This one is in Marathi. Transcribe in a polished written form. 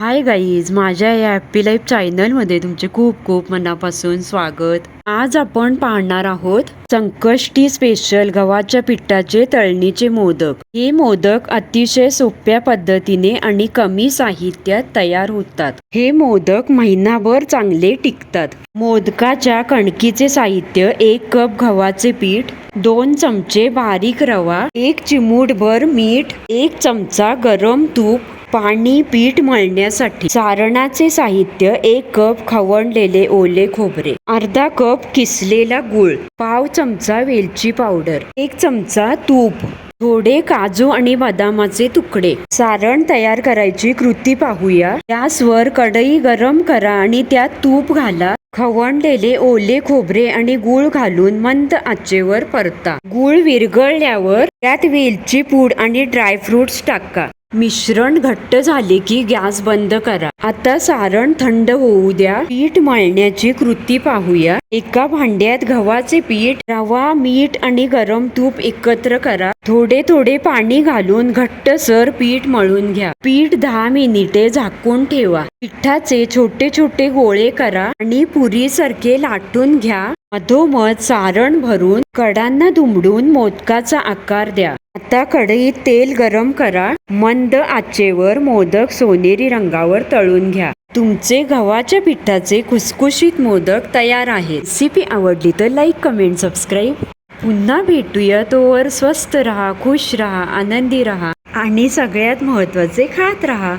हाय गाईज, माझ्या या हॅप्पी लाईफ चॅनलमध्ये तुमचे खूप खूप मनापासून स्वागत. आज आपण पाहणार आहोत संकष्टी स्पेशल गव्हाच्या पिठाचे तळणीचे मोदक. हे मोदक अतिशय सोप्या पद्धतीने आणि कमी साहित्यात तयार होतात. हे मोदक महिनाभर चांगले टिकतात. मोदकाच्या कणकीचे साहित्य: 1 कप गव्हाचे पीठ, 2 चमचे बारीक रवा, 1 चिमूटभर मीठ, 1 चमचा गरम तूप, पाणी पीठ मळण्यासाठी. सारणाचे साहित्य: 1 कप खवणलेले ओले खोबरे, अर्धा कप किसलेला गूळ, पाव चमचा वेलची पावडर, 1 चमचा तूप, थोडे काजू आणि बदामाचे तुकडे. सारण तयार करायची कृती पाहूया. गॅसवर कढई गरम करा आणि त्यात तूप घाला. खवणलेले ओले खोबरे आणि गूळ घालून मंद आचेवर परता. गूळ विरघळल्यावर त्यात वेलची पूड आणि ड्रायफ्रुट्स टाका. मिश्रण घट्ट झाले की गॅस बंद करा. आता सारण थंड होऊ द्या. पीठ मळण्याची कृती पाहूया. एका भांड्यात गव्हाचे पीठ, रवा, मीठ आणि गरम तूप एकत्र करा. थोडे थोडे पाणी घालून घट्टसर पीठ मळून घ्या. पीठ 10 मिनिटे झाकून ठेवा. पिठाचे छोटे छोटे गोळे करा आणि पुरीसारखे लाटून घ्या. मधोमध सारण भरून कडांना दुमडून मोदकाचा आकार द्या. आता कढईत तेल गरम करा. मंद आचेवर मोदक सोनेरी रंगावर तळून घ्या. तुमचे गव्हाच्या पिठाचे खुसखुशीत मोदक तयार आहे. रेसिपी आवडली तर लाईक, कमेंट, सबस्क्राईब. पुन्हा भेटूया. तोवर स्वस्त रहा, खुश रहा, आनंदी रहा आणि सगळ्यात महत्त्वाचे खात रहा.